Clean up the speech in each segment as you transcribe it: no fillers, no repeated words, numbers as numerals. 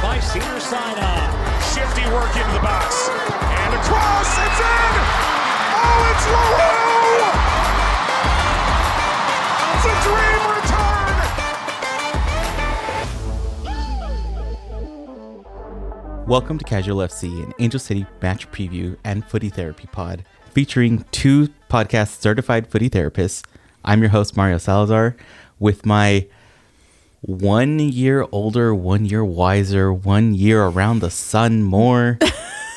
by Cedars-Sinai. Shifty work into the box. And across, it's in! Oh, it's Louisville! It's a dream return! Welcome to Casual FC, an Angel City match preview and footy therapy pod, featuring two podcast certified footy therapists. I'm your host, Mario Salazar, with my 1 year older, 1 year wiser, 1 year around the sun more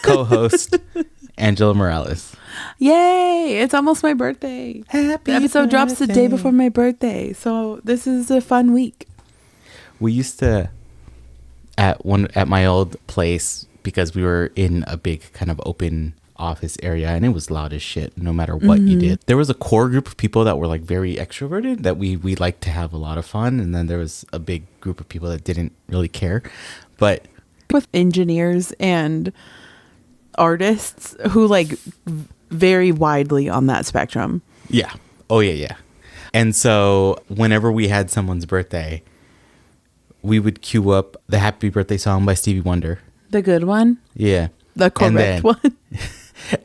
co-host, Angela Morales. Yay! It's almost my birthday. Happy The episode drops the day before my birthday, so this is a fun week. We used to, at my old place, because we were in a big kind of open office area and it was loud as shit no matter what you did. There was a core group of people that were like very extroverted that we liked to have a lot of fun, and then there was a big group of people that didn't really care. But with engineers and artists who like vary widely on that spectrum. yeah. Oh yeah. And so whenever we had someone's birthday, we would cue up the happy birthday song by Stevie Wonder. The good one? Yeah. The correct one?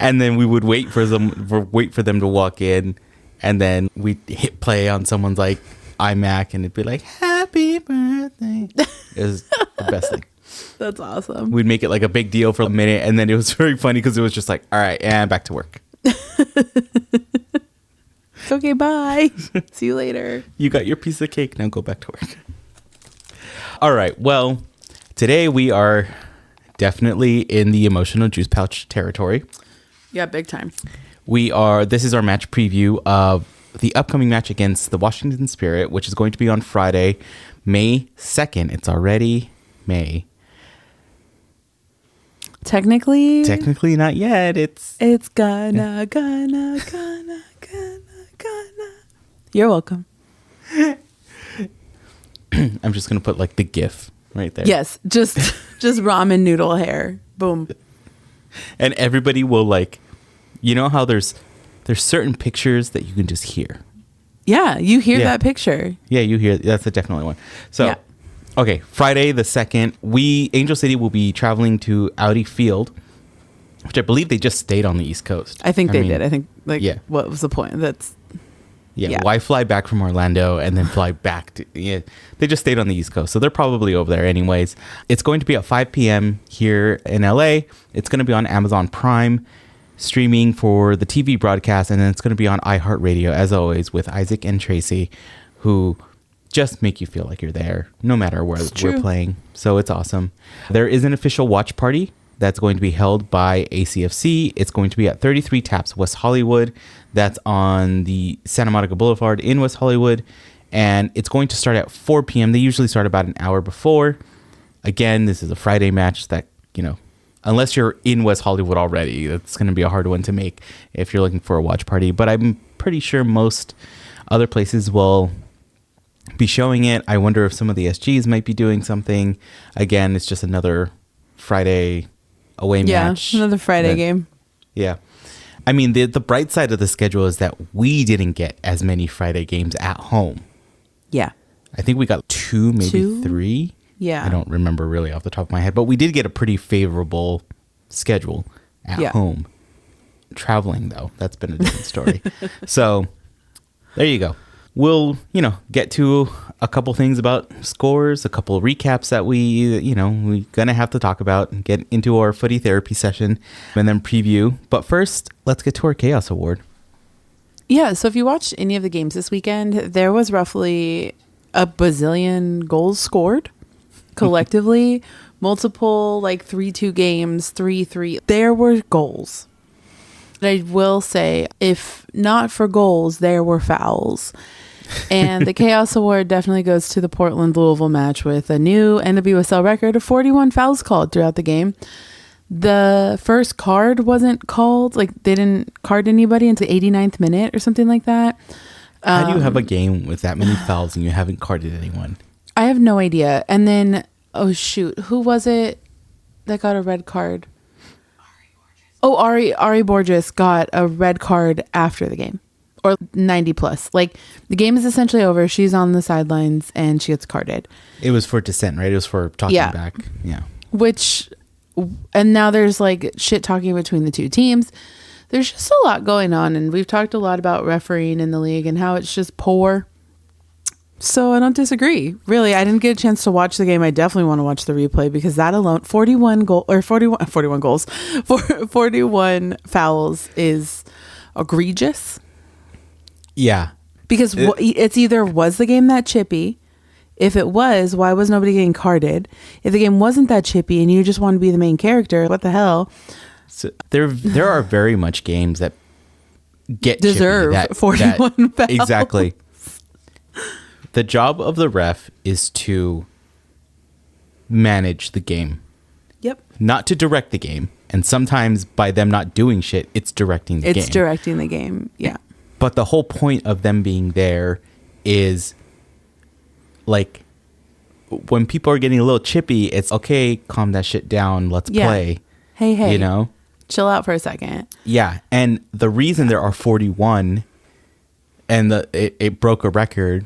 And then we would wait for them to walk in, and then we'd hit play on someone's like iMac, and it'd be like, happy birthday. It was the best thing. That's awesome. We'd make it like a big deal for a minute, and then it was very funny because it was just like, all right, and back to work. Okay, bye. See you later. You got your piece of cake, now go back to work. All right, well, today we are definitely in the emotional juice pouch territory. Yeah, big time. This is our match preview of the upcoming match against the Washington Spirit, which is going to be on Friday, May 2nd. It's already May. Technically Not yet. It's gonna. You're welcome. I'm just going to put like the GIF right there. Yes, just ramen noodle hair. Boom. And everybody will like, you know how there's certain pictures that you can just hear. Yeah, you hear Yeah. that picture. Yeah, you hear. That's a definitely one. So, Yeah. Okay, Friday the 2nd, Angel City will be traveling to Audi Field, which I believe they just stayed on the East Coast. I think they did. I think yeah. What was the point? Yeah, why fly back from Orlando and then fly back to... Yeah, they just stayed on the East Coast, so they're probably over there anyways. It's going to be at 5 p.m. here in LA. It's going to be on Amazon Prime, streaming for the TV broadcast, and then it's going to be on iHeartRadio, as always, with Isaac and Tracy, who just make you feel like you're there, no matter where we're playing. So it's awesome. There is an official watch party that's going to be held by ACFC. It's going to be at 33 Taps West Hollywood. That's on the Santa Monica Boulevard in West Hollywood. And it's going to start at 4 p.m. They usually start about an hour before. Again, this is a Friday match that, unless you're in West Hollywood already, that's going to be a hard one to make if you're looking for a watch party. But I'm pretty sure most other places will be showing it. I wonder if some of the SGs might be doing something. Again, it's just another Friday away match. Yeah, another Friday game. Yeah. I mean, the bright side of the schedule is that we didn't get as many Friday games at home. Yeah. I think we got two, maybe three. Yeah. I don't remember really off the top of my head, but we did get a pretty favorable schedule at home. Traveling, though, that's been a different story. So there you go. We'll, get to a couple things about scores, a couple of recaps that we're going to have to talk about and get into our footy therapy session and then preview. But first, let's get to our Chaos Award. Yeah, so if you watched any of the games this weekend, there was roughly a bazillion goals scored collectively. Multiple, 3-2 games, 3-3. There were goals. I will say, if not for goals, there were fouls. And the Chaos Award definitely goes to the Portland-Louisville match with a new NWSL record of 41 fouls called throughout the game. The first card wasn't called. They didn't card anybody until the 89th minute or something like that. How do you have a game with that many fouls and you haven't carded anyone? I have no idea. And then, oh shoot, who was it that got a red card? Ari Borges got a red card after the game. or 90 plus. Like the game is essentially over. She's on the sidelines and she gets carded. It was for dissent, right? It was for talking back. Yeah. And now there's like shit talking between the two teams. There's just a lot going on. And we've talked a lot about refereeing in the league and how it's just poor. So I don't disagree. Really, I didn't get a chance to watch the game. I definitely want to watch the replay because that alone, 41 fouls is egregious. Yeah. Because it's either was the game that chippy? If it was, why was nobody getting carded? If the game wasn't that chippy and you just want to be the main character, what the hell? So there are very much games that deserve 41 fouls. Exactly. The job of the ref is to manage the game. Yep. Not to direct the game. And sometimes by them not doing shit, it's directing the game. It's directing the game. Yeah. But the whole point of them being there is like when people are getting a little chippy, it's okay, calm that shit down, let's play. Hey. You know? Chill out for a second. Yeah. And the reason there are 41 and it broke a record,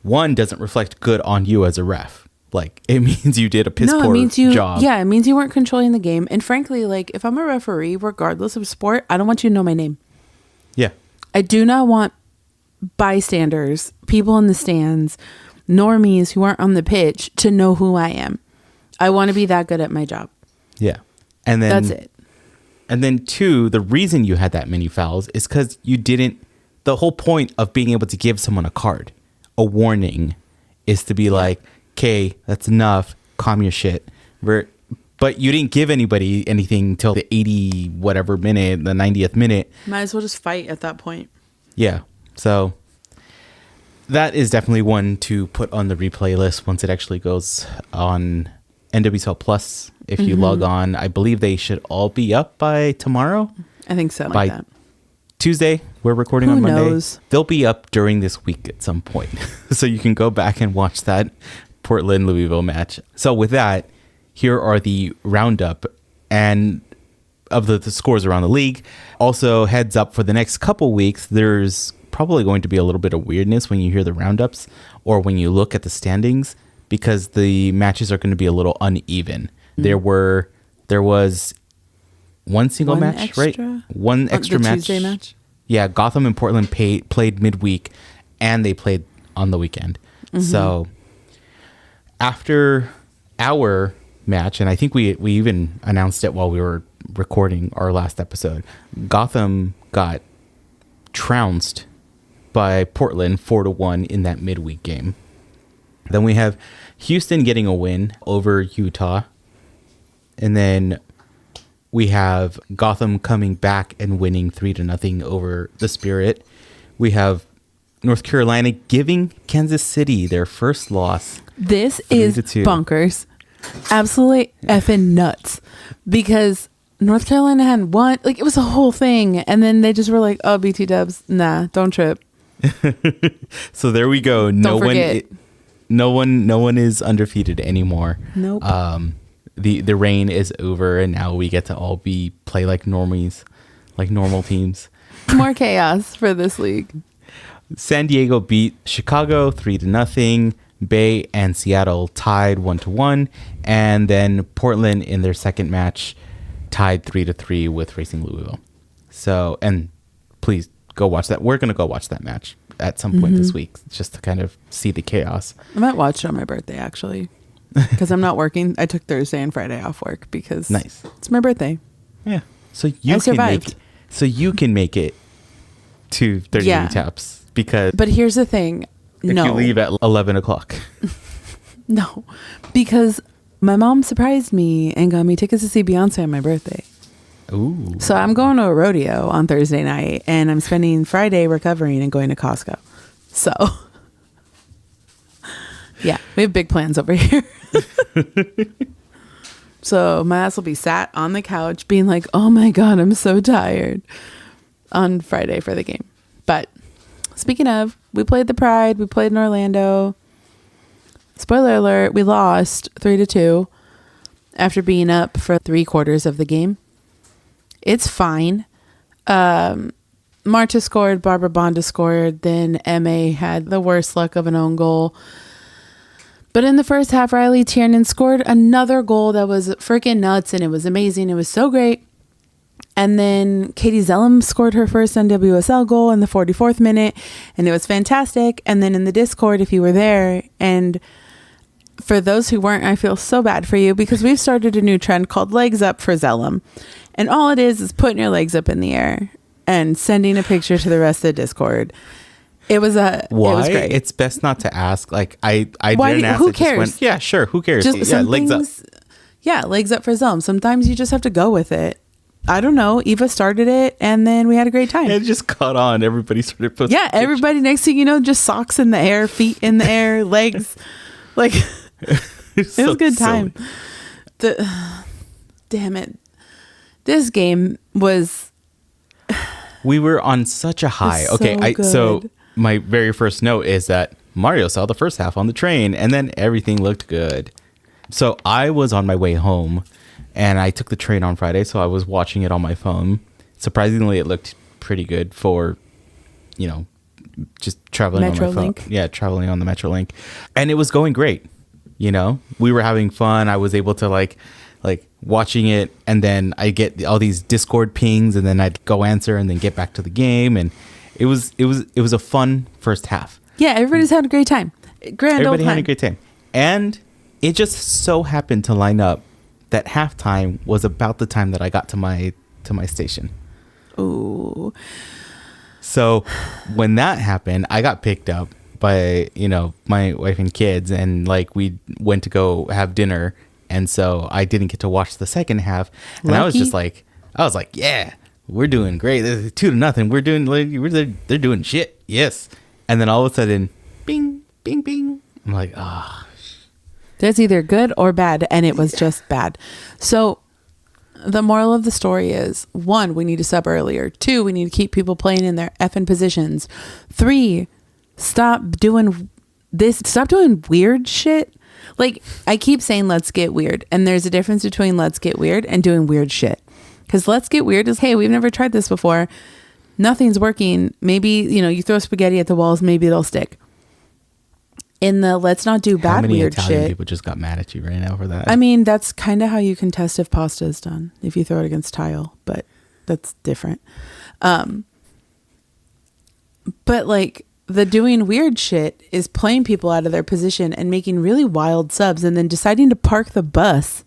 one doesn't reflect good on you as a ref. Like it means you did a piss poor job. Yeah, it means you weren't controlling the game. And frankly, like if I'm a referee, regardless of sport, I don't want you to know my name. Yeah. I do not want bystanders, people in the stands, normies who aren't on the pitch to know who I am. I want to be that good at my job. Yeah. And then that's it. And then two, the reason you had that many fouls is because you didn't. The whole point of being able to give someone a card, a warning, is to be like, okay, that's enough, calm your shit. But you didn't give anybody anything till the 80 whatever minute, the 90th minute. Might as well just fight at that point. Yeah. So that is definitely one to put on the replay list once it actually goes on NWSL Plus. If you log on, I believe they should all be up by tomorrow. I think so. By like that. Tuesday, we're recording Who on Monday. knows? They'll be up during this week at some point. So you can go back and watch that Portland-Louisville match. So with that, here are the roundup and of the scores around the league. Also, heads up for the next couple weeks, there's probably going to be a little bit of weirdness when you hear the roundups or when you look at the standings because the matches are going to be a little uneven. There was one single match, extra? right? One extra the match. Tuesday match? Yeah, Gotham and Portland played midweek and they played on the weekend. So after our match, and I think we even announced it while we were recording our last episode, Gotham got trounced by Portland 4-1 in that midweek game. Then we have Houston getting a win over Utah. And then we have Gotham coming back and winning 3-0 over the Spirit. We have North Carolina giving Kansas City their first loss. This is 3-2. bonkers. Absolutely effing nuts. Because North Carolina hadn't won. Like, it was a whole thing. And then they just were like, oh, BT Dubs, nah, don't trip. So there we go. Don't forget. No one is undefeated anymore. Nope. The reign is over, and now we get to play like normies, like normal teams. More chaos for this league. San Diego beat Chicago 3-0. Bay and Seattle tied 1-1, and then Portland in their second match tied 3-3 with Racing Louisville. So, and please go watch that. We're gonna go watch that match at some point this week, just to kind of see the chaos. I might watch it on my birthday, actually, because I'm not working. I took Thursday and Friday off work because it's my birthday. Yeah, so you can make it to 30 taps because. But here's the thing. If you leave at 11 o'clock. No, because my mom surprised me and got me tickets to see Beyonce on my birthday. Ooh. So I'm going to a rodeo on Thursday night and I'm spending Friday recovering and going to Costco. So, yeah, we have big plans over here. So my ass will be sat on the couch being like, oh my God, I'm so tired on Friday for the game. But speaking of, we played the Pride. We played in Orlando. Spoiler alert, we lost 3-2 after being up for 3/4 of the game. It's fine. Marta scored, Barbara Bonda scored, then MA had the worst luck of an own goal. But in the first half, Riley Tiernan scored another goal that was freaking nuts, and it was amazing. It was so great. And then Katie Zellum scored her first NWSL goal in the 44th minute, and it was fantastic. And then in the Discord, if you were there, and for those who weren't, I feel so bad for you, because we've started a new trend called Legs Up for Zellum. And all it is putting your legs up in the air and sending a picture to the rest of the Discord. It was Why? It was great. It's best not to ask. Like I Why didn't ask. who it just cares? went, yeah, sure. Who cares? Just Yeah, some legs up. things, yeah, legs up for Zellum. Sometimes you just have to go with it. I don't know. Eva started it, and then we had a great time. It just caught on. Everybody started posting. Yeah, everybody, next thing you know, just socks in the air, feet in the air, legs. Like, it was a good time. Damn it. This game was... We were on such a high. Okay, so my very first note is that Mario saw the first half on the train, and then everything looked good. So I was on my way home, and I took the train on Friday, so I was watching it on my phone. Surprisingly, it looked pretty good for, just traveling on my phone. Metrolink. Yeah, traveling on the Metrolink. And it was going great. We were having fun. I was able to like watching it, and then I get all these Discord pings, and then I'd go answer and then get back to the game, and it was a fun first half. Yeah, everybody's had a great time. Everybody had a great time. And it just so happened to line up that halftime was about the time that I got to my station. Ooh. So when that happened, I got picked up by, my wife and kids, and we went to go have dinner. And so I didn't get to watch the second half. And I was just like, yeah, we're doing great. 2-0. We're doing, they're doing shit. Yes. And then all of a sudden, bing, bing, bing. I'm like, ah. That's either good or bad, and it was just bad. So the moral of the story is, 1, we need to sub earlier. 2, we need to keep people playing in their effing positions. 3, stop doing weird shit. I keep saying let's get weird, and there's a difference between let's get weird and doing weird shit. Because let's get weird is, hey, we've never tried this before. Nothing's working. Maybe, you throw spaghetti at the walls, maybe it'll stick. In the let's not do bad weird Italian shit. People just got mad at you right now for that. I mean, that's kind of how you can test if pasta is done, if you throw it against tile, but that's different. But the doing weird shit is playing people out of their position and making really wild subs, and then deciding to park the bus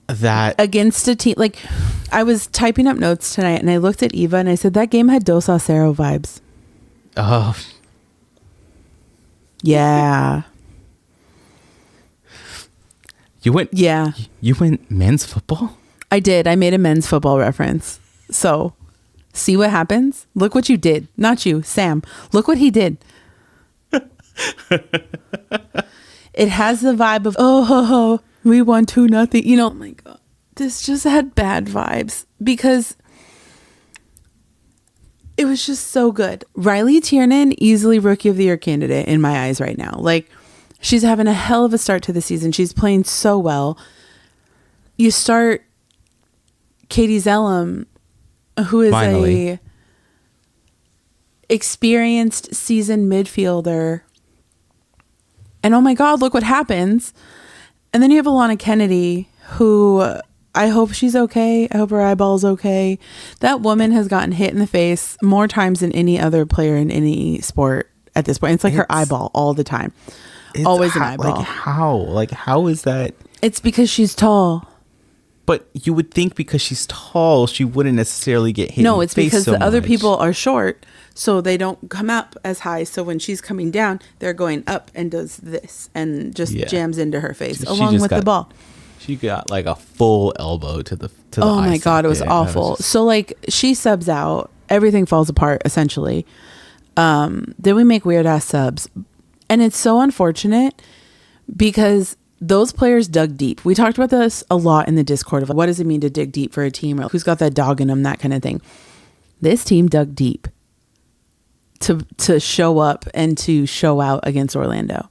that against a team. I was typing up notes tonight, and I looked at Eva, and I said that game had Dos a 0 vibes. Oh, yeah. You went men's football? I did. I made a men's football reference. So, see what happens? Look what you did. Not you, Sam. Look what he did. It has the vibe of, oh, we won 2-0. Oh my God. This just had bad vibes because it was just so good. Riley Tiernan, easily Rookie of the Year candidate in my eyes right now. She's having a hell of a start to the season. She's playing so well. You start Katie Zellum, who is a experienced seasoned midfielder. And oh my God, look what happens. And then you have Alana Kennedy, who I hope she's okay. I hope her eyeball's okay. That woman has gotten hit in the face more times than any other player in any sport at this point. It's her eyeball all the time. Always an eyeball. How is that? It's because she's tall. But you would think because she's tall, she wouldn't necessarily get hit. No, it's because the other people are short, so they don't come up as high. So when she's coming down, they're going up and does this and just jams into her face along with the ball. She got a full elbow to the oh eye my God, it was socket. awful. So she subs out, everything falls apart essentially. Then we make weird ass subs, and it's so unfortunate because those players dug deep. We talked about this a lot in the Discord of what does it mean to dig deep for a team, or who's got that dog in them, that kind of thing. This team dug deep to show up and to show out against Orlando.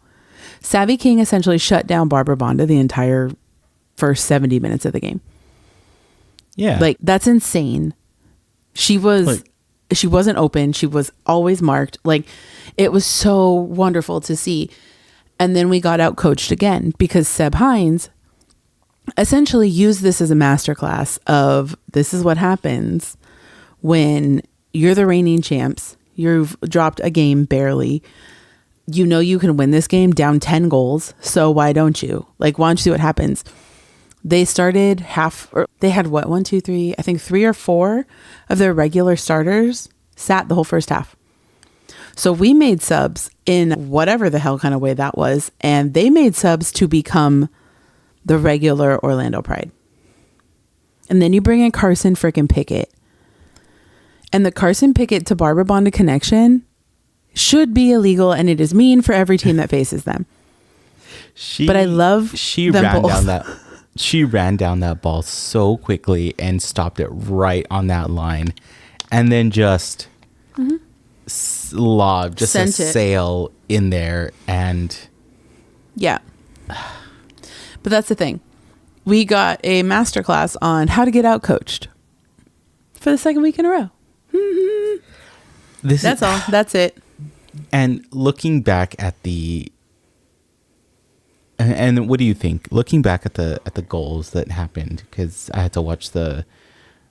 Savvy King essentially shut down Barbara Bonda the entire first 70 minutes of the game. Yeah. That's insane. She wasn't open. She was always marked. Like, it was so wonderful to see. And then we got out coached again because Seb Hines essentially used this as a masterclass of this is what happens when you're the reigning champs. You've dropped a game barely. You know you can win this game down 10 goals. So why don't you? Like, why don't you see what happens? They started they had what, 1, 2, 3, I think 3 or 4 of their regular starters sat the whole first half. So we made subs in whatever the hell kind of way that was. And they made subs to become the regular Orlando Pride. And then you bring in Carson freaking Pickett. And the Carson Pickett to Barbara Bonda connection should be illegal, and it is mean for every team that faces them. But I love she them ran both. down that she ran down that ball so quickly and stopped it right on that line, and then just lobbed just a sail in there. And yeah, but that's the thing. We got a masterclass on how to get out coached for the second week in a row. That's all. That's it. And looking back at and what do you think? Looking back at the goals that happened, because I had to watch the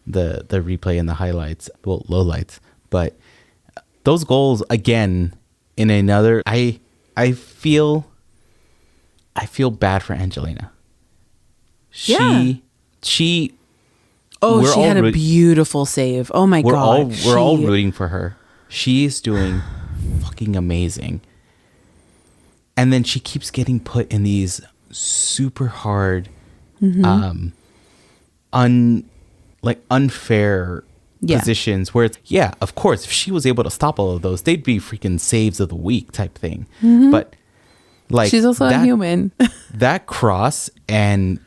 replay and the highlights, well, lowlights, but those goals again in another. I feel bad for Angelina. She had a beautiful save. Oh my God. We're all rooting for her. She's doing fucking amazing. And then she keeps getting put in these super hard, unfair positions where it's, yeah, of course, if she was able to stop all of those, they'd be freaking saves of the week type thing. But like, she's also a human. That cross and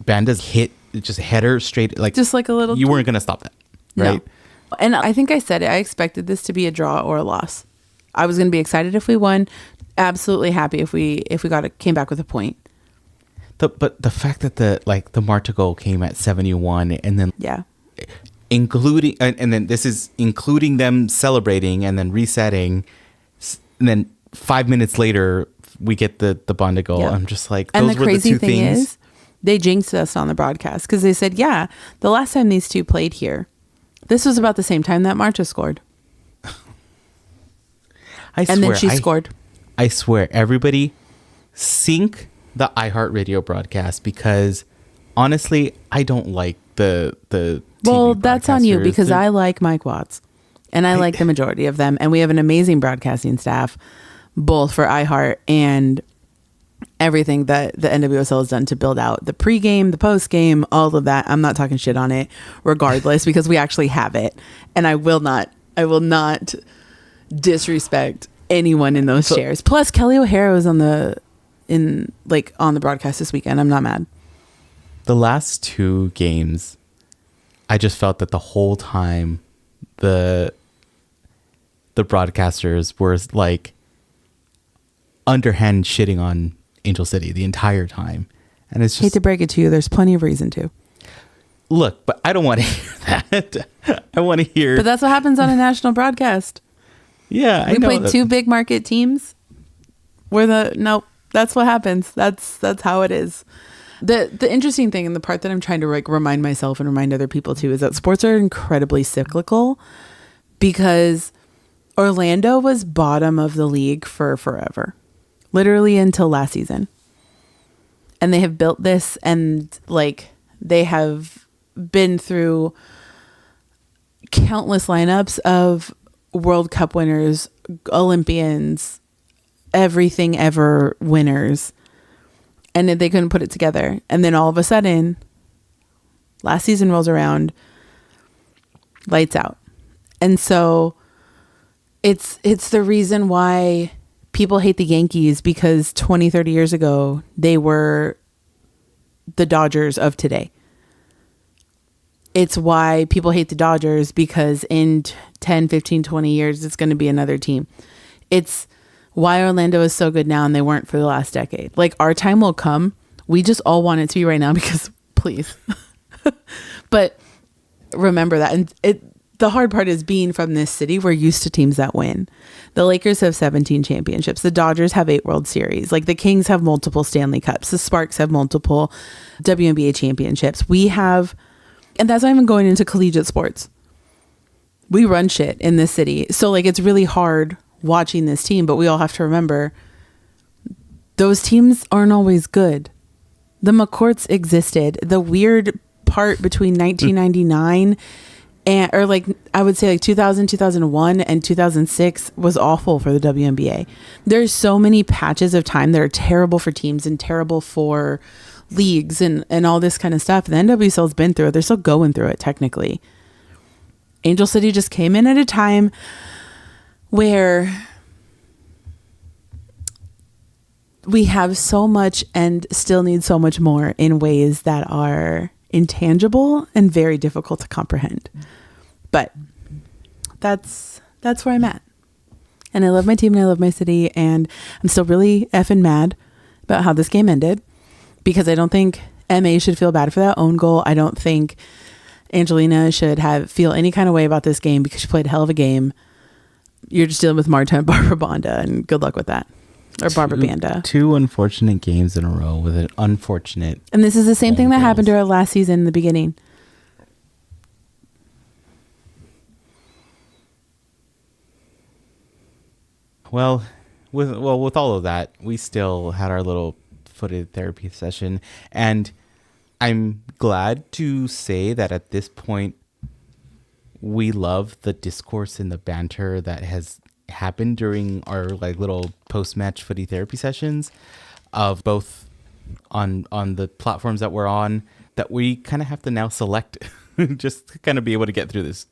Banda's hit, just hit her straight, like just like a little. You weren't gonna stop that, right? No. And I think I said it. I expected this to be a draw or a loss. I was gonna be excited if we won. Absolutely happy if we came back with a point. But the fact that the Marta goal came at 71, and then including and then this is including them celebrating and then resetting, and then 5 minutes later we get the Bonda goal. Yep. I'm just like, those and the were crazy the two thing things. Is they jinxed us on the broadcast because they said, yeah, the last time these two played here, this was about the same time that Marta scored. And then she scored. I swear, everybody sync the iHeartRadio broadcast, because honestly, I don't like the Well, TV that's on you, broadcasters. because I like Mike Watts and I like the majority of them. And we have an amazing broadcasting staff, both for iHeart and everything that the NWSL has done to build out the pregame, the postgame, all of that. I'm not talking shit on it regardless, because we actually have it. And I will not disrespect anyone in those chairs. Plus Kelly O'Hara was on the broadcast this weekend. I'm not mad. The last 2 games, I just felt that the whole time the broadcasters were like underhand shitting on Angel City the entire time. And it's just, hate to break it to you, there's plenty of reason to. Look, but I don't want to hear that. I want to hear. But that's what happens on a national broadcast. Yeah, I know. We played 2 big market teams. That's what happens. That's how it is. The interesting thing, and the part that I'm trying to like remind myself and remind other people too, is that sports are incredibly cyclical, because Orlando was bottom of the league for forever, literally until last season. And they have built this, and like they have been through countless lineups of World Cup winners, Olympians, everything ever winners, and then they couldn't put it together. And then all of a sudden, last season rolls around, lights out. And so it's the reason why people hate the Yankees, because 20, 30 years ago, they were the Dodgers of today. It's why people hate the Dodgers, because in 10, 15, 20 years, it's going to be another team. It's why Orlando is so good now and they weren't for the last decade. Like, our time will come. We just all want it to be right now, because please. But remember that. And the hard part is being from this city. We're used to teams that win. The Lakers have 17 championships. The Dodgers have 8 World Series. Like the Kings have multiple Stanley Cups. The Sparks have multiple WNBA championships. We have, and that's not even going into collegiate sports. We run shit in this city. So like it's really hard watching this team, but we all have to remember those teams aren't always good. The McCourts existed. The weird part between 1999 and, or like, I would say like 2000, 2001 and 2006 was awful for the WNBA. There's so many patches of time that are terrible for teams and terrible for leagues and all this kind of stuff. The NWSL's been through it. They're still going through it technically. Angel City just came in at a time where we have so much and still need so much more in ways that are intangible and very difficult to comprehend. But that's where I'm at. And I love my team and I love my city, and I'm still really effing mad about how this game ended because I don't think MA should feel bad for that own goal. I don't think Angelina should feel any kind of way about this game because she played a hell of a game. You're just dealing with Marta and Barbara Banda, and good luck with that. Or Barbara Banda. 2 unfortunate games in a row with an unfortunate. And this is the same thing that happened to her last season in the beginning. Well, with all of that, we still had our little footed therapy session, and I'm glad to say that at this point, we love the discourse and the banter that has happened during our like little post-match footy therapy sessions, of both on the platforms that we're on, that we kind of have to now select just to kind of be able to get through this,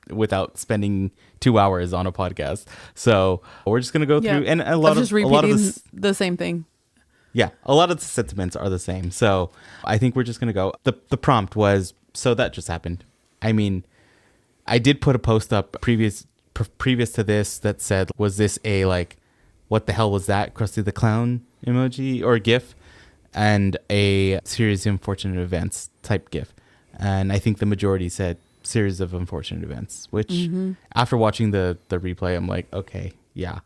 without spending 2 hours on a podcast. So we're just gonna go through, and a lot of the same thing. Yeah, a lot of the sentiments are the same. So I think we're just going to go. The prompt was, so that just happened. I mean, I did put a post up previous to this that said, was this a like, what the hell was that? Krusty the Clown emoji or GIF, and a series of unfortunate events type GIF. And I think the majority said series of unfortunate events, which after watching the replay, I'm like, okay, yeah.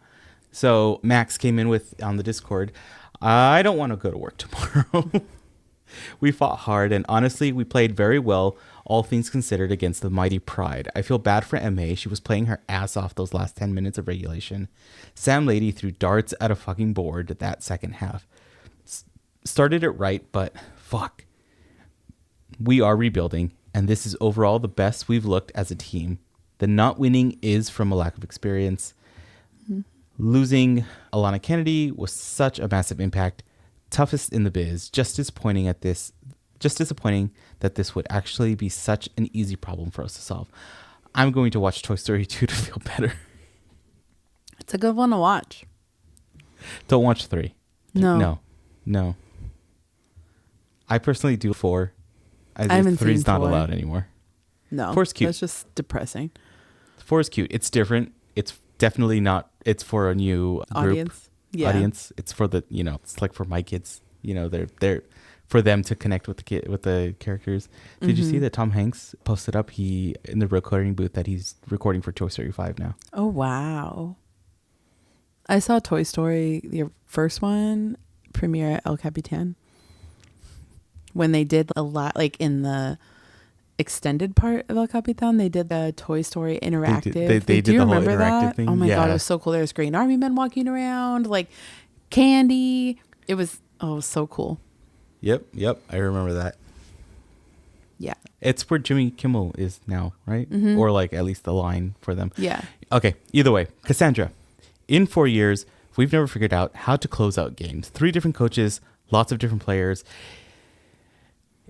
So Max came in on the Discord, I don't want to go to work tomorrow. We fought hard, and honestly, we played very well, all things considered, against the mighty Pride. I feel bad for MA. She was playing her ass off those last 10 minutes of regulation. Sam Lady threw darts at a fucking board that second half. Started it right, but fuck. We are rebuilding, and this is overall the best we've looked as a team. The not winning is from a lack of experience. Losing Alana Kennedy was such a massive impact. Toughest in the biz. Just disappointing that this would actually be such an easy problem for us to solve. I'm going to watch Toy Story 2 to feel better. It's a good one to watch. Don't watch 3. No. I personally do 4. I haven't 3 is seen not 4. allowed anymore. No. 4 is cute. That's just depressing. 4 is cute. It's different. It's definitely not. It's for a new audience. Group. Audience. It's for the, it's like for my kids. They're for them to connect with the characters. Did you see that Tom Hanks posted up in the recording booth that he's recording for Toy Story 5 now? Oh wow. I saw Toy Story, the first one, premiere at El Capitan. When they did a lot, like in the extended part of El Capitan, they did the Toy Story interactive. They did the whole interactive that? thing. Oh my yeah. God, it was so cool. There was Green Army men walking around, like candy. It was so cool. Yep. I remember that. Yeah. It's where Jimmy Kimmel is now, right? Mm-hmm. Or like at least the line for them. Yeah. Okay. Either way, Cassandra, in 4 years, we've never figured out how to close out games. 3 different coaches, lots of different players.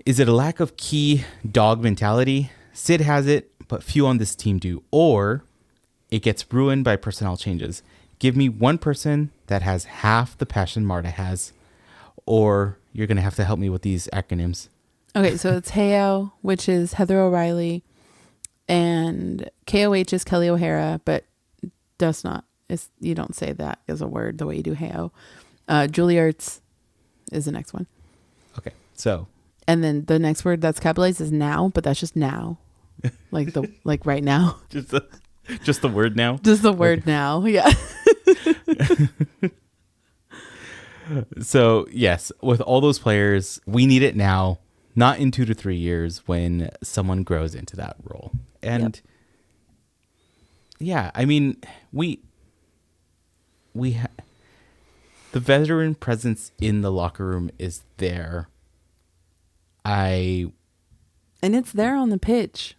Is it a lack of key dog mentality? Sid has it, but few on this team do. Or it gets ruined by personnel changes. Give me one person that has half the passion Marta has, or you're going to have to help me with these acronyms. Okay, so it's HEO, which is Heather O'Reilly, and KOH is Kelly O'Hara, but does not. You don't say that as a word the way you do HEO. Julie Ertz is the next one. Okay, so. And then the next word that's capitalized is now, but that's just now. like right now. Just the word now. Just the word now. Yeah. So yes, with all those players, we need it now, not in 2 to 3 years when someone grows into that role. And yeah, I mean, the veteran presence in the locker room is there. And it's there on the pitch,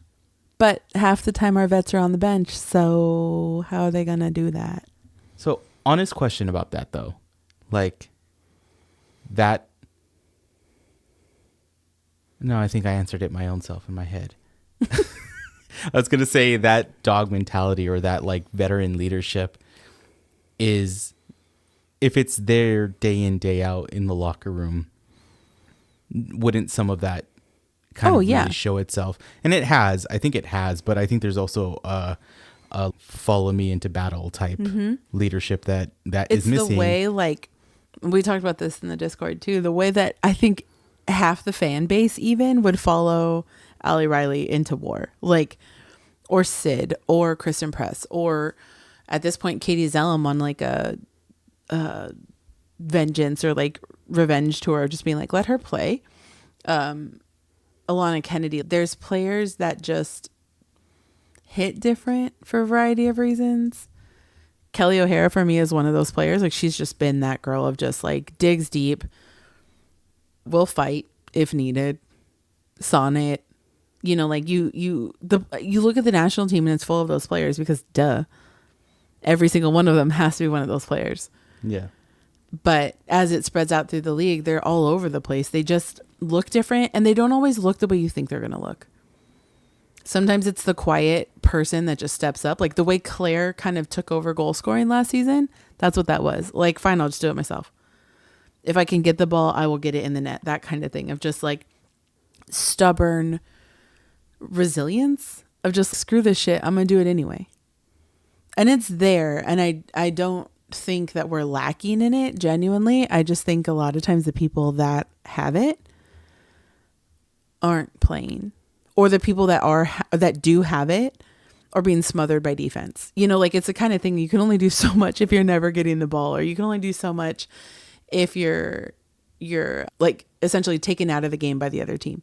but half the time our vets are on the bench. So how are they going to do that? So honest question about that though, like that. No, I think I answered it my own self in my head. I was going to say that dog mentality or that like veteran leadership is, if it's there day in, day out in the locker room, wouldn't some of that kind of really show itself? And it has, I think it has, but I think there's also a follow me into battle type leadership that is missing. It's the way, like, we talked about this in the Discord too, the way that I think half the fan base even would follow Ali Riley into war, like, or Sid or Kristen Press, or at this point Katie Zellum on like a vengeance or like revenge tour, just being like, let her play. Alana Kennedy, there's players that just hit different for a variety of reasons. Kelly O'Hara for me is one of those players. Like, she's just been that girl of just like digs deep, will fight if needed, sonnet. You know, like you look at the national team and it's full of those players because every single one of them has to be one of those players. Yeah. But as it spreads out through the league, they're all over the place. They just look different, and they don't always look the way you think they're going to look. Sometimes it's the quiet person that just steps up. Like the way Claire kind of took over goal scoring last season. That's what that was. Like, fine, I'll just do it myself. If I can get the ball, I will get it in the net. That kind of thing of just like stubborn resilience of just screw this shit. I'm going to do it anyway. And it's there. And I don't think that we're lacking in it genuinely. I just think a lot of times the people that have it aren't playing, or the people that do have it are being smothered by defense. You know, like, it's the kind of thing you can only do so much if you're never getting the ball, or you can only do so much if you're like essentially taken out of the game by the other team,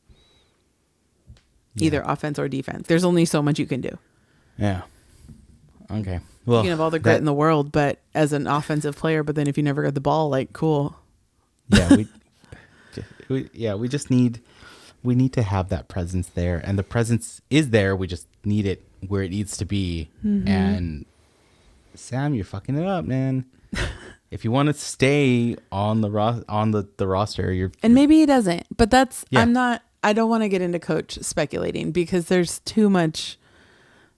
either offense or defense. There's only so much you can do. Yeah. Okay. Well, you can have all the grit in the world, but as an offensive player, but then if you never got the ball, like, cool. Yeah. We just need to have that presence there, and the presence is there. We just need it where it needs to be. Mm-hmm. And Sam, you're fucking it up, man. If you want to stay on the roster, and maybe he doesn't, but that's, I don't want to get into coach speculating because there's too much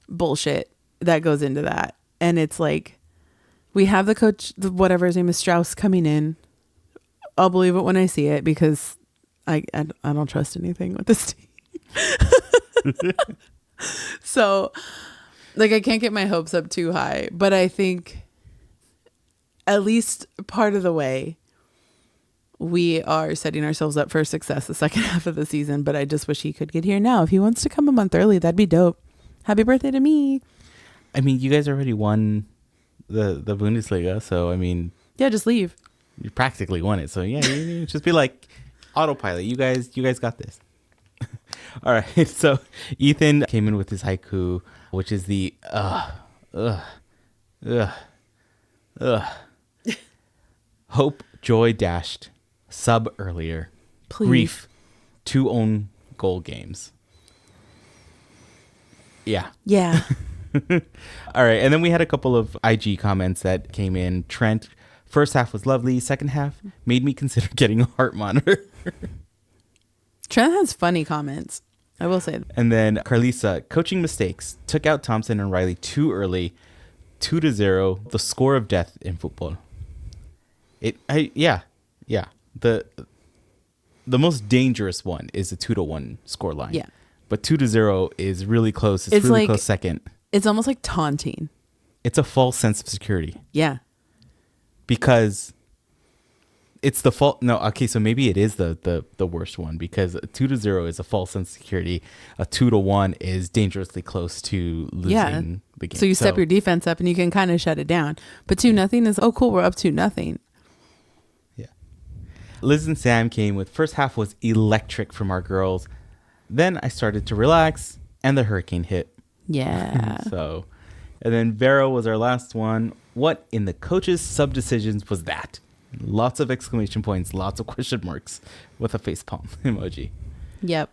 bullshit that goes into that. And it's like, we have the coach, whatever his name is, Strauss, coming in. I'll believe it when I see it because I don't trust anything with this team. So, like, I can't get my hopes up too high, but I think at least part of the way we are setting ourselves up for success the second half of the season. But I just wish he could get here now. If he wants to come a month early, that'd be dope. Happy birthday to me. I mean, you guys already won the Bundesliga, so I mean, yeah, just leave. You practically won it, so yeah, you just be like autopilot. You guys got this. All right, so Ethan came in with his haiku, which is the hope, joy dashed, sub earlier, please. Grief, 2 own goal games. Yeah. All right, and then we had a couple of IG comments that came in. Trent, first half was lovely. Second half made me consider getting a heart monitor. Trent has funny comments, I will say. And then Carlisa, coaching mistakes, took out Thompson and Riley too early. 2-0, the score of death in football. The most dangerous one is a 2-1 score line. Yeah. But 2-0 is really close. It's really like, close second. It's almost like taunting. It's a false sense of security. Yeah. Because it's the fault. No, okay, so maybe it is the worst one, because a 2-0 is a false sense of security. A 2-1 is dangerously close to losing the game. So you step your defense up and you can kind of shut it down. But 2-0 is, oh cool, we're up 2-0. Yeah. Liz and Sam came with first half was electric from our girls. Then I started to relax and the hurricane hit. Yeah. So, and then Vero was our last one. What in the coach's sub decisions was that? Lots of exclamation points, lots of question marks with a facepalm emoji. Yep.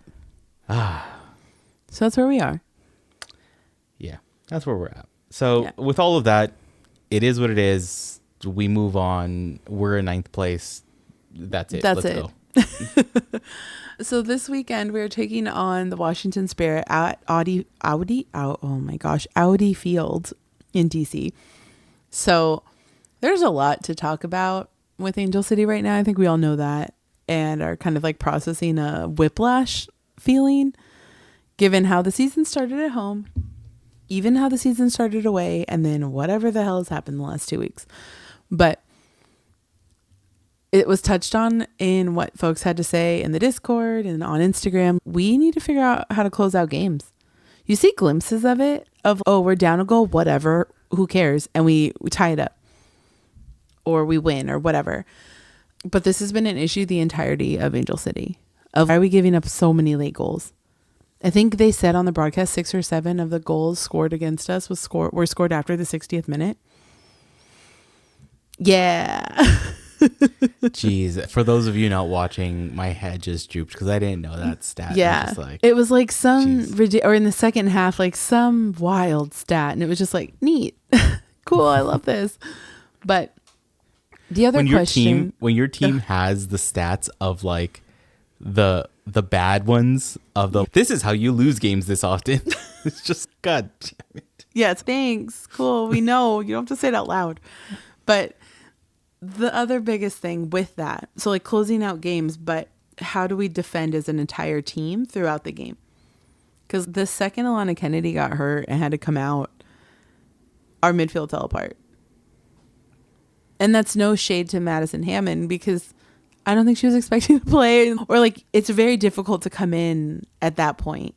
So that's where we are. Yeah, that's where we're at. So with all of that, it is what it is. We move on. We're in 9th place. That's it. Let's go. So this weekend we're taking on the Washington Spirit at Audi Field in DC. So there's a lot to talk about with Angel City right now. I think we all know that and are kind of like processing a whiplash feeling given how the season started at home, even how the season started away, and then whatever the hell has happened the last 2 weeks. But it was touched on in what folks had to say in the Discord and on Instagram. We need to figure out how to close out games. You see glimpses of it, of, oh, we're down a goal, whatever, who cares? And we tie it up. Or we win or whatever. But this has been an issue the entirety of Angel City. Of why are we giving up so many late goals? I think they said on the broadcast 6 or 7 of the goals scored against us were scored after the 60th minute. Yeah. Jeez, for those of you not watching, my head just drooped because I didn't know that stat. Yeah, just like, it was like some or in the second half, like some wild stat, and it was just like neat, cool. I love this. But the other question, when your team has the stats of like the bad ones of the, this is how you lose games this often. It's just, God damn it. Yes, thanks. Cool. We know you don't have to say it out loud, but. The other biggest thing with that, so like closing out games, but how do we defend as an entire team throughout the game? Because the second Alana Kennedy got hurt and had to come out, our midfield fell apart. And that's no shade to Madison Hammond, because I don't think she was expecting to play, or like it's very difficult to come in at that point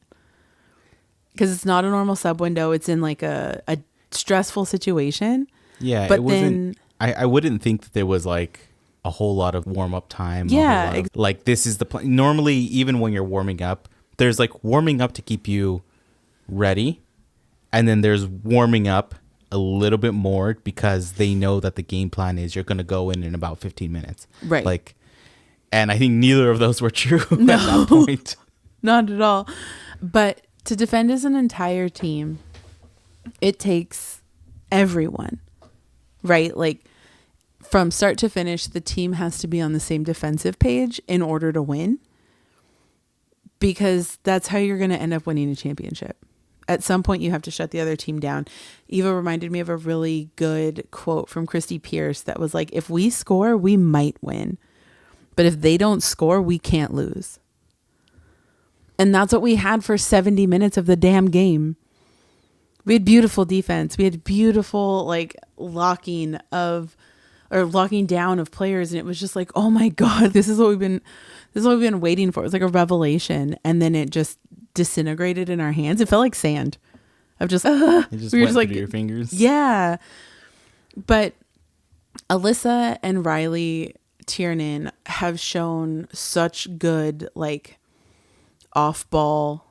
because it's not a normal sub window. It's in like a stressful situation. Yeah, but then I wouldn't think that there was like a whole lot of warm up time. Yeah. Like this is the plan. Normally, even when you're warming up, there's like warming up to keep you ready. And then there's warming up a little bit more because they know that the game plan is you're going to go in about 15 minutes. Right. Like, and I think neither of those were true at that point. Not at all. But to defend as an entire team, it takes everyone, right? Like, from start to finish, the team has to be on the same defensive page in order to win, because that's how you're going to end up winning a championship. At some point, you have to shut the other team down. Eva reminded me of a really good quote from Christy Pierce that was like, if we score, we might win. But if they don't score, we can't lose. And that's what we had for 70 minutes of the damn game. We had beautiful defense. We had beautiful like locking down of players, and it was just like, oh my God, this is what we've been waiting for. It was like a revelation, and then it just disintegrated in our hands. It felt like sand. It just went through your fingers. Yeah. But Alyssa and Riley Tiernan have shown such good like off ball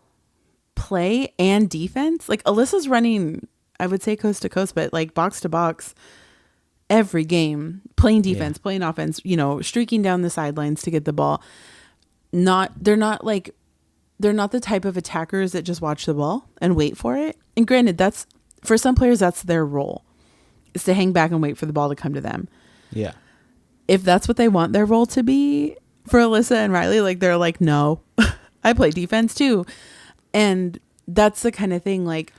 play and defense. Like Alyssa's running, I would say coast to coast, but like box to box every game, playing defense, playing offense, streaking down the sidelines to get the ball. They're not the type of attackers that just watch the ball and wait for it. And granted, that's for some players, that's their role, is to hang back and wait for the ball to come to them. Yeah. If that's what they want their role to be for Alyssa and Riley, like they're like, no, I play defense too. And that's the kind of thing, like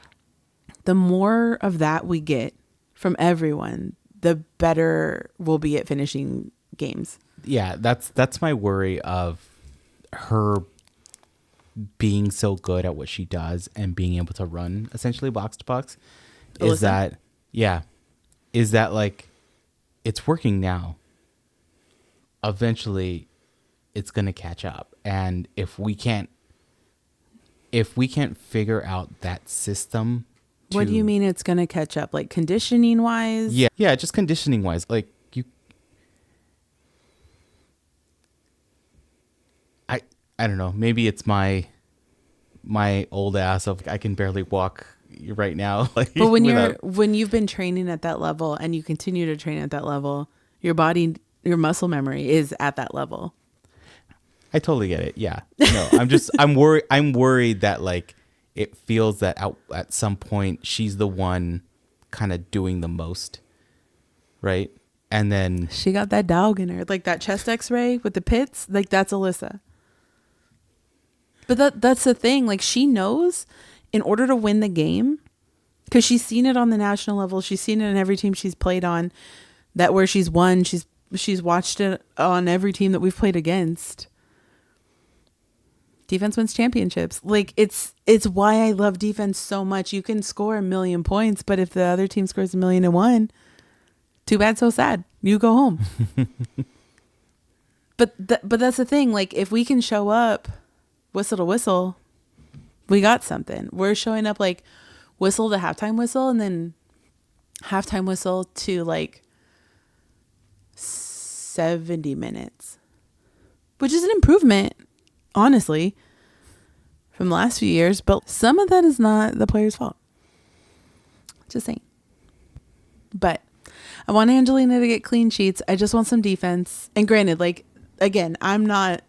the more of that we get from everyone, the better we'll be at finishing games. Yeah. That's my worry of her being so good at what she does and being able to run essentially box to box. Is that like it's working now. eventually it's going to catch up. And if we can't figure out that system. What do you mean it's going to catch up? Like conditioning wise? Yeah, just conditioning wise. Like I don't know. Maybe it's my old ass of I can barely walk right now. Like, but when you've been training at that level and you continue to train at that level, your body, your muscle memory is at that level. I totally get it. Yeah. No, I'm worried that like it feels that at some point she's the one kind of doing the most. Right. And then she got that dog in her, like that chest x-ray with the pits. Like that's Alyssa. But that's the thing. Like she knows in order to win the game, because she's seen it on the national level. She's seen it in every team she's played on, that where she's won. She's watched it on every team that we've played against. Defense wins championships. Like it's why I love defense so much. You can score 1,000,000 points, but if the other team scores 1,000,001, too bad, so sad. You go home. But that's the thing. Like if we can show up, whistle to whistle, we got something. We're showing up like whistle to halftime whistle, and then halftime whistle to like 70 minutes, which is an improvement, honestly, from the last few years. But some of that is not the player's fault. Just saying. But I want Angelina to get clean sheets. I just want some defense. And granted, like, again, I'm not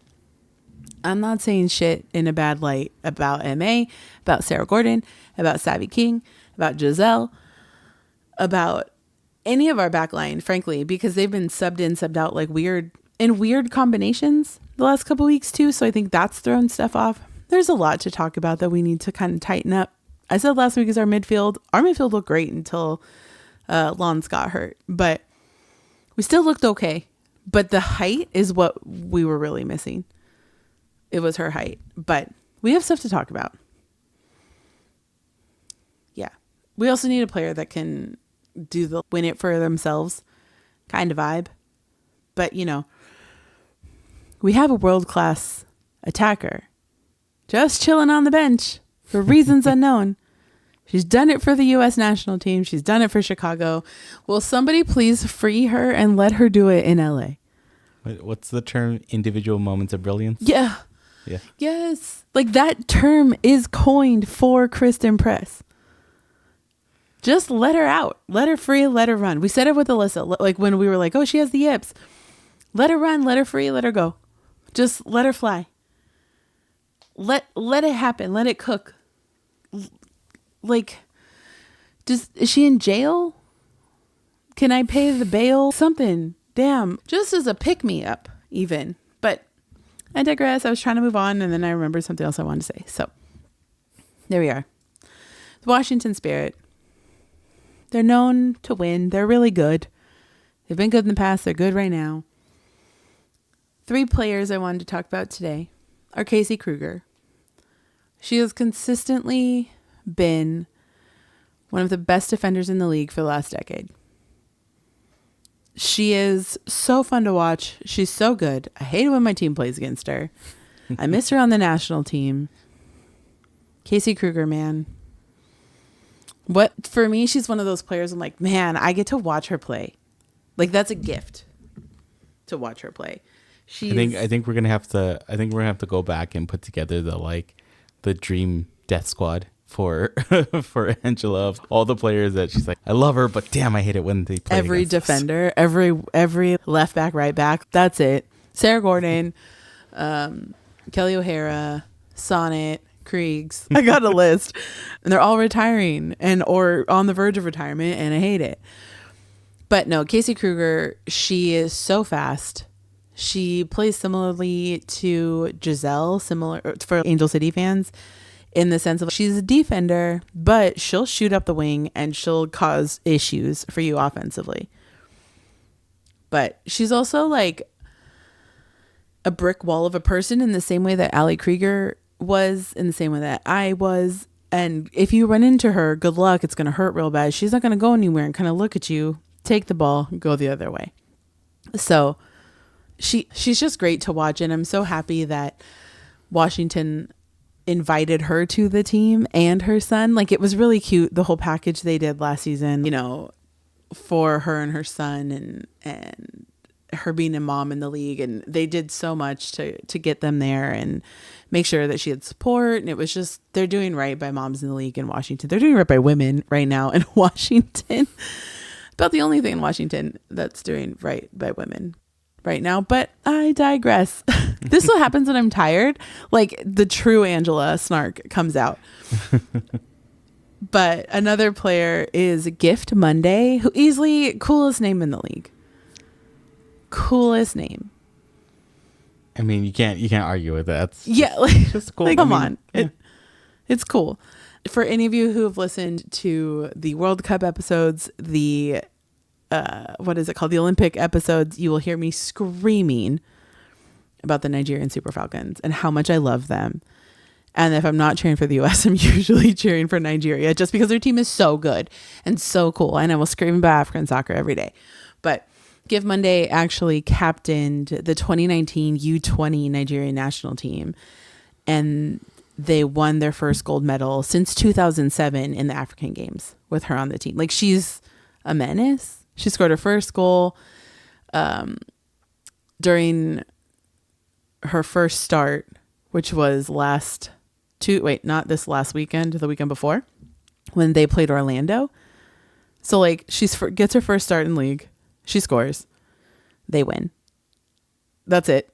saying shit in a bad light about MA, about Sarah Gordon, about Savvy King, about Giselle, about any of our backline, frankly, because they've been subbed in, subbed out like weird combinations the last couple weeks too. So I think that's thrown stuff off. There's a lot to talk about that we need to kind of tighten up. I said last week is our midfield. Our midfield looked great until Lons got hurt, but we still looked okay. But the height is what we were really missing. It was her height, but we have stuff to talk about. Yeah. We also need a player that can do the win it for themselves kind of vibe. But, you know, we have a world-class attacker just chilling on the bench for reasons unknown. She's done it for the U.S. national team. She's done it for Chicago. Will somebody please free her and let her do it in L.A.? What's the term? Individual moments of brilliance? Yeah. Yeah. Yes. Like that term is coined for Kristen Press. Just let her out. Let her free. Let her run. We said it with Alyssa. Like when we were like, oh, she has the yips. Let her run. Let her free. Let her go. Just let her fly. Let it happen. Let it cook. Like, is she in jail? Can I pay the bail? Something. Damn. Just as a pick-me-up, even. But I digress. I was trying to move on, and then I remembered something else I wanted to say. So, there we are. The Washington Spirit. They're known to win. They're really good. They've been good in the past. They're good right now. 3 players I wanted to talk about today are Casey Kruger. She has consistently been one of the best defenders in the league for the last decade. She is so fun to watch. She's so good. I hate it when my team plays against her. I miss her on the national team. Casey Kruger, man. For me, she's one of those players I'm like, man, I get to watch her play. Like that's a gift to watch her play. I think we're gonna have to go back and put together the dream death squad for Angela of all the players that she's like, I love her, but damn, I hate it when they play every defender, every left back, right back. That's it. Sarah Gordon, Kelly O'Hara, Sonnet, Kriegs. I got a list, and they're all retiring or on the verge of retirement, and I hate it. But no, Casey Kruger, she is so fast. She plays similarly to Giselle, similar for Angel City fans, in the sense of she's a defender, but she'll shoot up the wing and she'll cause issues for you offensively. But she's also like a brick wall of a person in the same way that Allie Krieger was, in the same way that I was. And if you run into her, good luck. It's going to hurt real bad. She's not going to go anywhere and kind of look at you, take the ball, go the other way. So she's just great to watch, and I'm so happy that Washington invited her to the team and her son. Like, it was really cute, the whole package they did last season, for her and her son, and her being a mom in the league, and they did so much to get them there and make sure that she had support. And it was just, they're doing right by moms in the league in Washington. They're doing right by women right now in Washington. About the only thing in Washington that's doing right by women right now. But I digress. This is what happens when I'm tired. Like, the true Angela Snark comes out. But another player is Gift Monday, who easily coolest name in the league. Coolest name. I mean, you can't argue with that. Yeah, like, just cool. Like, come on. Yeah. It's cool. For any of you who have listened to the World Cup episodes, the what is it called? The Olympic episodes, you will hear me screaming about the Nigerian Super Falcons and how much I love them. And if I'm not cheering for the US, I'm usually cheering for Nigeria, just because their team is so good and so cool. And I will scream about African soccer every day. But Give Monday actually captained the 2019 U20 Nigerian national team, and they won their first gold medal since 2007 in the African Games with her on the team. Like, she's a menace. She scored her first goal during her first start, which was not this last weekend, the weekend before, when they played Orlando. So, like, she gets her first start in league. She scores. They win. That's it.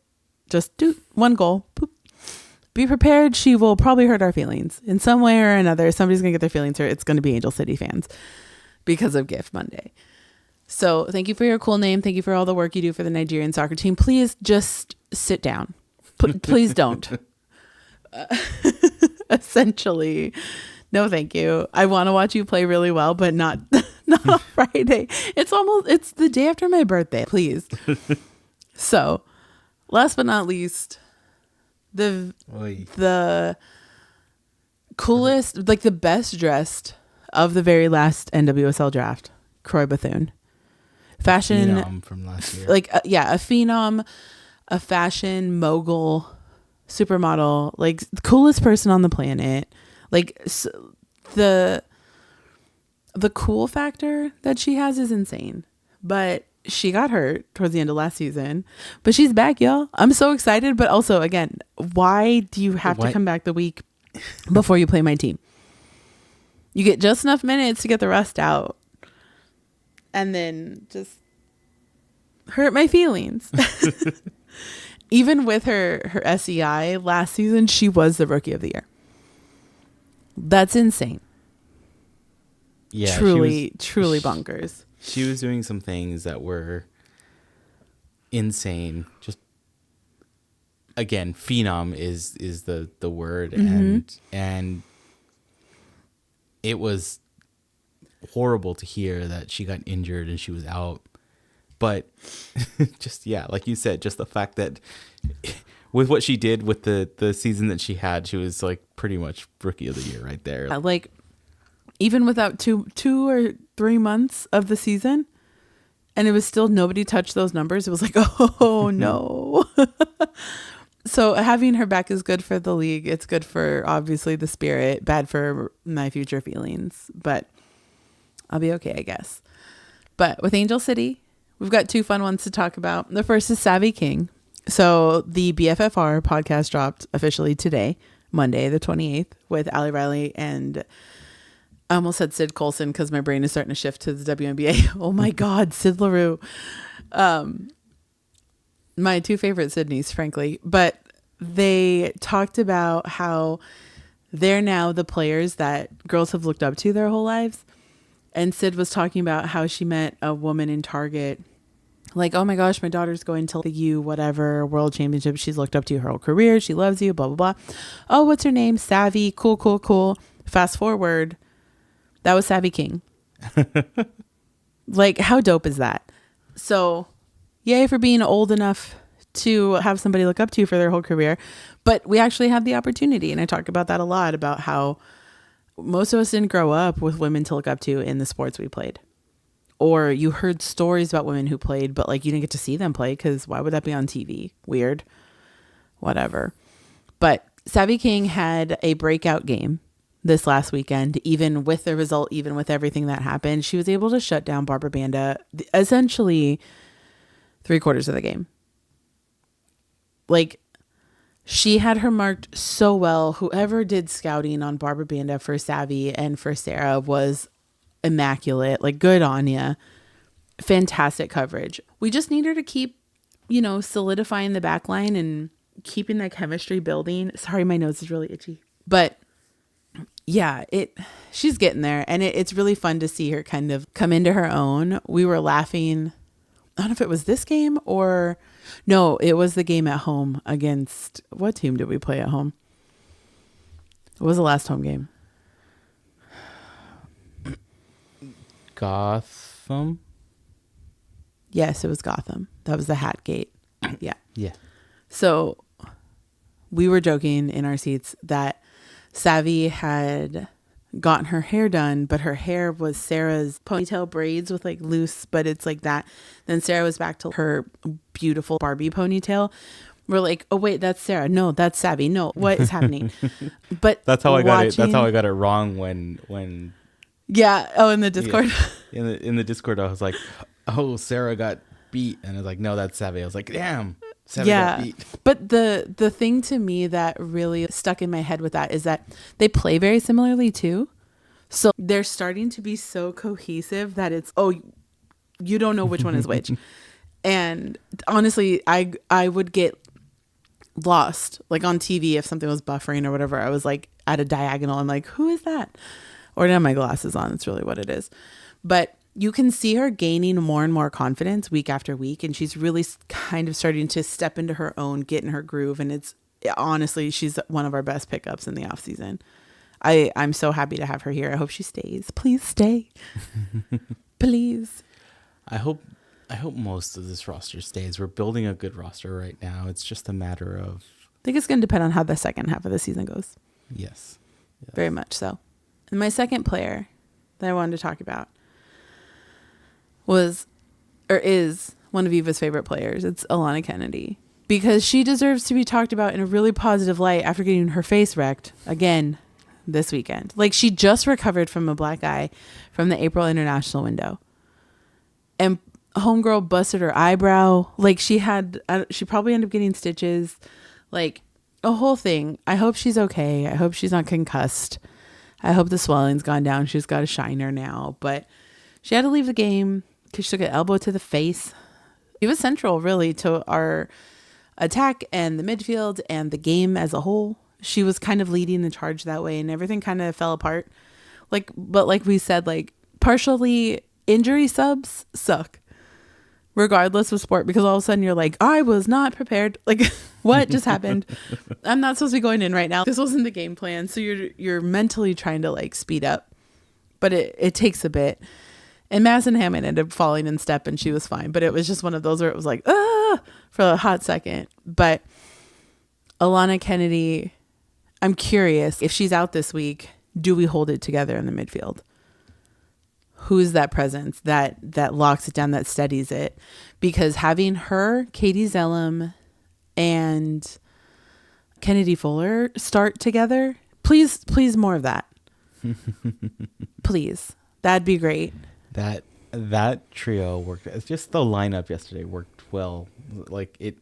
Just do one goal. Boop. Be prepared. She will probably hurt our feelings in some way or another. Somebody's going to get their feelings hurt. It's going to be Angel City fans because of Gift Monday. So thank you for your cool name. Thank you for all the work you do for the Nigerian soccer team. Please just sit down. Please don't. Essentially, no, thank you. I want to watch you play really well, but not on Friday. It's the day after my birthday. Please. So, last but not least, the coolest, like the best dressed of the very last NWSL draft, Croy Bethune. Fashion phenom from last year. Like, a phenom, a fashion mogul, supermodel, like the coolest person on the planet. Like, the cool factor that she has is insane. But she got hurt towards the end of last season, but she's back, y'all. I'm so excited. But also, again, why do you have to come back the week before you play my team? You get just enough minutes to get the rust out, and then just hurt my feelings. Even with her SEI last season, she was the rookie of the year. That's insane. Yeah, truly bonkers. She was doing some things that were insane. Just, again, phenom is the word, and it was horrible to hear that she got injured and she was out. But just, yeah, like you said, just the fact that with what she did with the season that she had, she was like pretty much rookie of the year right there. Like, even without two or 3 months of the season, and it was still nobody touched those numbers. It was like, oh no. So having her back is good for the league. It's good for, obviously, the spirit, bad for my future feelings, but I'll be okay, I guess. But with Angel City, we've got 2 fun ones to talk about. The first is Savvy King. So the BFFR podcast dropped officially today, Monday, the 28th, with Ali Riley and I almost said Sid Colson because my brain is starting to shift to the WNBA. Oh my God, Sid LaRue. My 2 favorite Sydneys, frankly. But they talked about how they're now the players that girls have looked up to their whole lives. And Sid was talking about how she met a woman in Target. Like, oh my gosh, my daughter's going to the whatever world championship. She's looked up to you her whole career. She loves you, blah, blah, blah. Oh, what's her name? Savvy. Cool. Fast forward. That was Savvy King. Like, how dope is that? So, yay for being old enough to have somebody look up to you for their whole career. But we actually have the opportunity. And I talk about that a lot, about how most of us didn't grow up with women to look up to in the sports we played or you heard stories about women who played, but like you didn't get to see them play because why would that be on TV? Weird. Whatever. But Savvy King had a breakout game this last weekend, even with the result, even with everything that happened. She was able to shut down Barbara Banda essentially 3/4 of the game. Like, she had her marked so well. Whoever did scouting on Barbara Banda for Savvy and for Sarah was immaculate. Like, good on ya. Fantastic coverage. We just need her to keep, solidifying the back line and keeping that chemistry building. Sorry, my nose is really itchy. But yeah, she's getting there. And it's really fun to see her kind of come into her own. We were laughing. I don't know if it was this game or no, it was the game at home against, what team did we play at home? What was the last home game? Gotham? Yes, it was Gotham. That was the Hat Gate. Yeah. Yeah. So we were joking in our seats that Savvy had gotten her hair done, but her hair was Sarah's ponytail braids with like loose, but it's like that. Then Sarah was back to her beautiful Barbie ponytail. We're like, oh wait, that's Sarah. No, that's Savvy. No, what is happening? But that's how I got it. That's how I got it wrong when. Yeah. Oh, in the Discord. Yeah. In the Discord, I was like, oh, Sarah got beat, and I was like, no, that's Savvy. I was like, damn. Yeah, but the thing to me that really stuck in my head with that is that they play very similarly too. So they're starting to be so cohesive that it's, oh, you don't know which one is which. And honestly, I would get lost like on TV if something was buffering or whatever. I was like at a diagonal. I'm like, who is that? Or I didn't have my glasses on. That's really what it is. But you can see her gaining more and more confidence week after week. And she's really kind of starting to step into her own, get in her groove. And it's honestly, she's one of our best pickups in the off season. I'm so happy to have her here. I hope she stays. Please stay. Please. I hope most of this roster stays. We're building a good roster right now. It's just a matter of... I think it's going to depend on how the second half of the season goes. Yes. Very much so. And my second player that I wanted to talk about is one of Eva's favorite players. It's Alana Kennedy, because she deserves to be talked about in a really positive light after getting her face wrecked again this weekend. Like, she just recovered from a black eye from the April international window, and homegirl busted her eyebrow. Like, she probably ended up getting stitches, like a whole thing. I hope she's okay. I hope she's not concussed. I hope the swelling's gone down. She's got a shiner now, but she had to leave the game because she took an elbow to the face. It was central, really, to our attack and the midfield and the game as a whole. She was kind of leading the charge that way, and everything kind of fell apart. But like we said, like, partially injury subs suck, regardless of sport, because all of a sudden you're like, I was not prepared. Like, what just happened? I'm not supposed to be going in right now. This wasn't the game plan. So you're mentally trying to like speed up, but it takes a bit. And Madison Hammond ended up falling in step, and she was fine. But it was just one of those where it was like, for a hot second. But Alana Kennedy, I'm curious, if she's out this week, do we hold it together in the midfield? Who's that presence that locks it down, that steadies it? Because having her, Katie Zellum, and Kennedy Fuller start together, please more of that. Please. That'd be great. That trio worked. It's just the lineup yesterday worked well. Like, it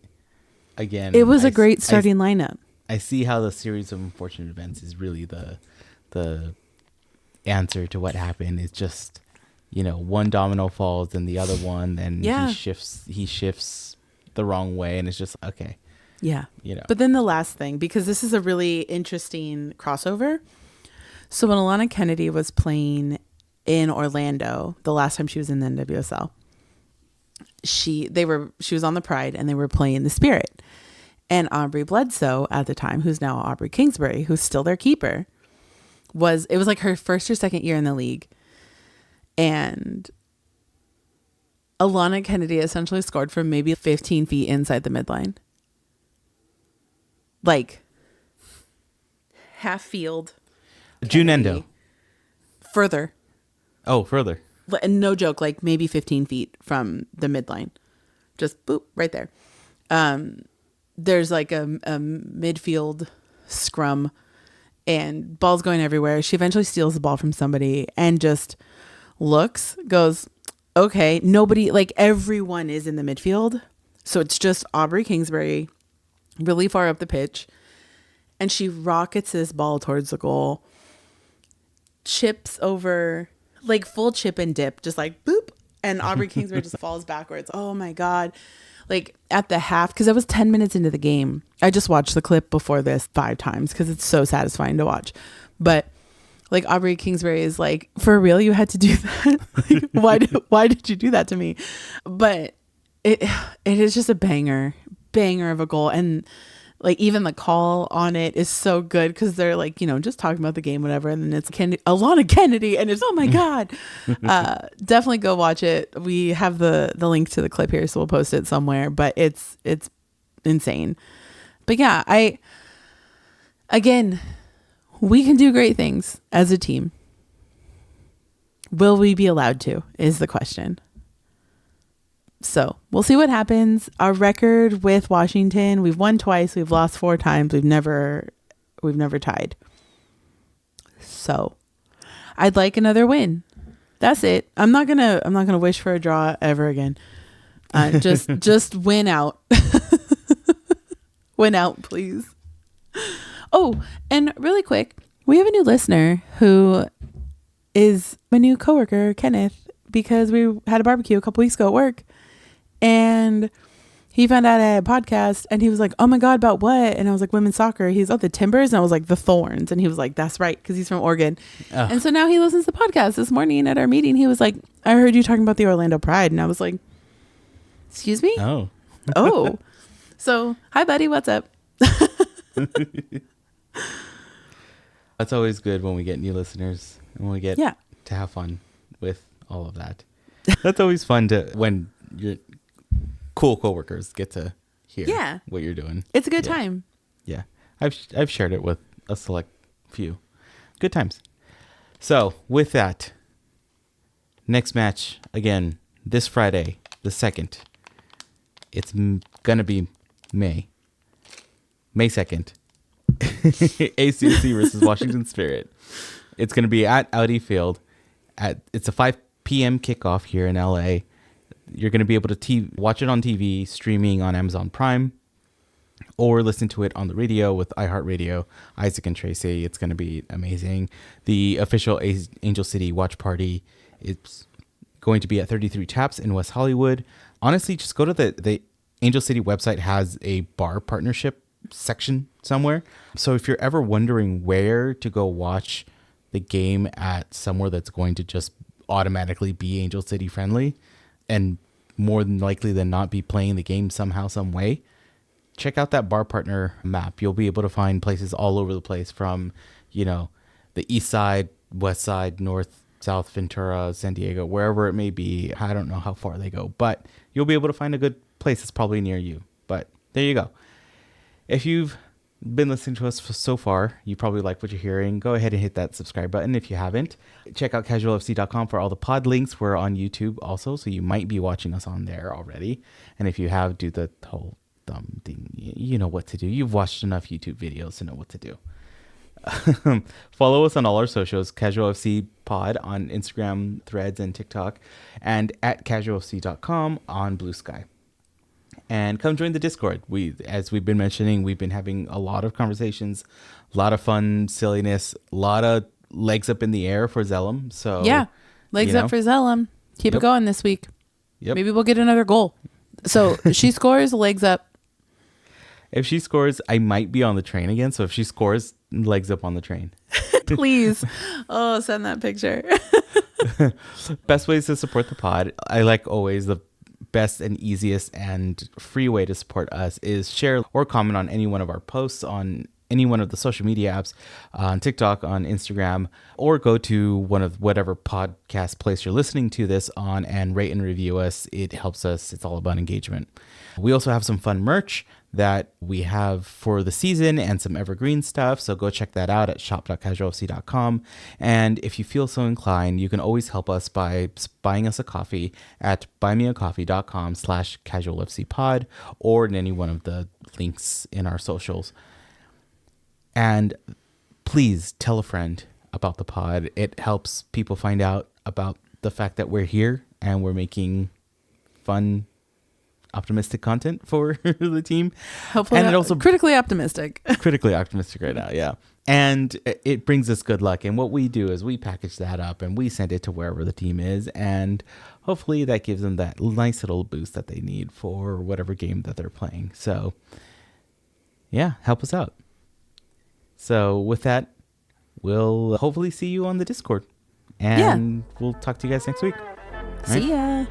again. It was a great starting lineup. I see how the series of unfortunate events is really the answer to what happened. It's just, one domino falls and the other one, then he shifts the wrong way, and it's just okay. Yeah. But then the last thing, because this is a really interesting crossover. So when Alana Kennedy was playing in Orlando, the last time she was in the NWSL, she was on the Pride, and they were playing the Spirit. And Aubrey Bledsoe at the time, who's now Aubrey Kingsbury, who's still their keeper, it was like her first or second year in the league. And Alana Kennedy essentially scored from maybe 15 feet inside the midline. Like, half field. June Endo. Further. Oh, further. And no joke, like maybe 15 feet from the midline. Just boop, right there. There's like a midfield scrum and ball's going everywhere. She eventually steals the ball from somebody and just looks, goes, okay, nobody, like everyone is in the midfield. So it's just Aubrey Kingsbury really far up the pitch. And she rockets this ball towards the goal, chips over, like full chip and dip, just like boop. And Aubrey Kingsbury just falls backwards. Oh my God. Like at the half, because I was 10 minutes into the game. I just watched the clip before this 5 times because it's so satisfying to watch. But like Aubrey Kingsbury is like, for real, you had to do that? Like, why did you do that to me? But it is just a banger of a goal. And like even the call on it is so good because they're like, you know, just talking about the game, whatever. And then it's Alana Kennedy and it's, oh my God. Definitely go watch it. We have the link to the clip here, so we'll post it somewhere, but it's insane. But yeah, again, we can do great things as a team. Will we be allowed to is the question. So we'll see what happens. Our record with Washington, we've won twice. We've lost 4 times. We've never tied. So I'd like another win. That's it. I'm not gonna wish for a draw ever again. Just win out. Win out, please. Oh, and really quick, we have a new listener who is my new coworker, Kenneth, because we had a barbecue a couple weeks ago at work. And he found out I had a podcast and he was like, oh my God, about what? And I was like, women's soccer. He's, the Timbers. And I was like, the Thorns. And he was like, that's right. Cause he's from Oregon. And so now he listens to the podcast. This morning at our meeting, he was like, I heard you talking about the Orlando Pride. And I was like, excuse me? Oh, so hi buddy. What's up? That's always good when we get new listeners and when we get to have fun with all of that. That's always fun when your cool coworkers get to hear what you're doing. It's a good time. Yeah. I've shared it with a select few. Good times. So with that, next match again, this Friday, the 2nd. It's going to be May 2nd. ACC versus Washington Spirit. It's going to be at Audi Field. It's a 5 p.m. kickoff here in LA. You're going to be able to watch it on TV, streaming on Amazon Prime, or listen to it on the radio with iHeartRadio, Isaac and Tracy. It's going to be amazing. The official Angel City watch party, it's going to be at 33 Taps in West Hollywood. Honestly, just go to the Angel City website, has a bar partnership section somewhere. So if you're ever wondering where to go watch the game at somewhere that's going to just automatically be Angel City friendly and more than likely than not be playing the game somehow, some way, check out that bar partner map. You'll be able to find places all over the place from, the east side, west side, north, south, Ventura, San Diego, wherever it may be. I don't know how far they go, but you'll be able to find a good place that's probably near you. But there you go. If you've been listening to us so far, you probably like what you're hearing. Go ahead and hit that subscribe button. If you haven't, check out casualfc.com for all the pod links. We're on YouTube also, so you might be watching us on there already. And if you have, do the whole thumb thing. You know what to do. You've watched enough YouTube videos to know what to do. Follow us on all our socials, casualfc pod on Instagram, Threads, and TikTok, and at casualfc.com on BLUESKY. And come join the Discord. As we've been mentioning, we've been having a lot of conversations, a lot of fun, silliness, a lot of legs up in the air for Zellum. So yeah, legs up for Zellum. Keep it going this week. Yep. Maybe we'll get another goal. So she scores, legs up. If she scores, I might be on the train again. So if she scores, legs up on the train. Please. Oh, send that picture. Best ways to support the pod. I like always the best and easiest and free way to support us is share or comment on any one of our posts on any one of the social media apps, on TikTok, on Instagram, or go to one of whatever podcast place you're listening to this on and rate and review us. It helps us. It's all about engagement. We also have some fun merch that we have for the season and some evergreen stuff. So go check that out at shop.casualfc.com. And if you feel so inclined, you can always help us by buying us a coffee at buymeacoffee.com/casualfcpod or in any one of the links in our socials. And please tell a friend about the pod. It helps people find out about the fact that we're here and we're making fun, optimistic content for the team. Hopefully, and it also critically optimistic. Critically optimistic right now, yeah. And it brings us good luck. And what we do is we package that up and we send it to wherever the team is. And hopefully that gives them that nice little boost that they need for whatever game that they're playing. So, yeah, help us out. So with that, we'll hopefully see you on the Discord. And we'll talk to you guys next week. See ya.